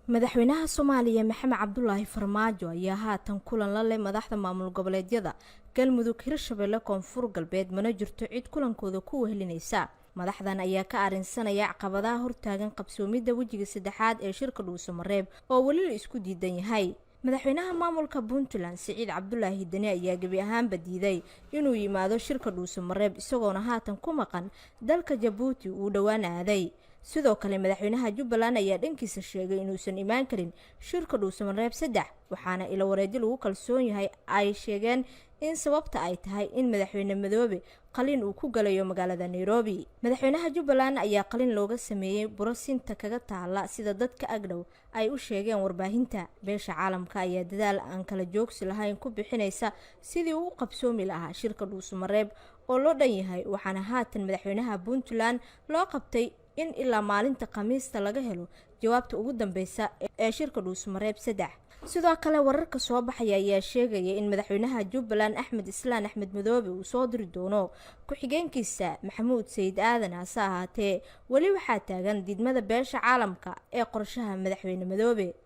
madaxweynaha Soomaaliya Maxamed Cabdullaahi Farmaajo ayaa haatan kulan la leh madaxda maamul goboleedyada Galmudug, Hirshabelle, Koonfur Galbeed mana jirto cid kulankooda ku wehelinaysa. madaxdan ayaa ka arinsanaya caqabadaha hortaagan qabsoomidda wajiga saddexaad ee shirka Dhuusamareeb oo wali la isku diidan yahay. madaxweynaha maamulka Puntland Siciid Cabdullaahi Dani ayaa gabi ahaanba diiday inuu yimaado shirka Dhuusamareeb isagoona haatan ku maqan dalka Jabuuti uu dhawaan aaday. sidoo kale madaxweynaha Jubbaland ayaa dhankiisa sheegay inuusan imaan karin shirka Dhuusamareeb 3 waxaana ila wareejin lagu kalsoon yahay ay sheegeen in sababta ay tahay in madaxweyne Madoobe qalin uu ku galayo magaalada Nairobi. madaxweynaha Jubbaland ayaa qalin looga sameeyay burasinta kaga taala sida dadka agdhow ay u sheegeen warbaahinta. beesha caalamka ayaa dadaal aan kala joogsi lahayn ku bixinaysa sidii uu qabsoomi lahaa shirka Dhuusamareeb oo loo dhan yahay, waxaana haatan madaxweynaha Puntland loo qabtay in ilaa maalinta Khamiista laga helo jawaabta ugu dambeysa ee shirka Dhuusamareeb 3. sidoo kale wararka soo baxaya ayaa sheegaya in madaxweynaha Jubbaland Axmed Islaan Axmed Madoobe uu soo diri doono ku-xigeenkiisa Maxamuud Sayid Aadan. hase ahaatee wali waxaa taagan didmada beesha caalamka ee qorshaha madaxweyne Madoobe.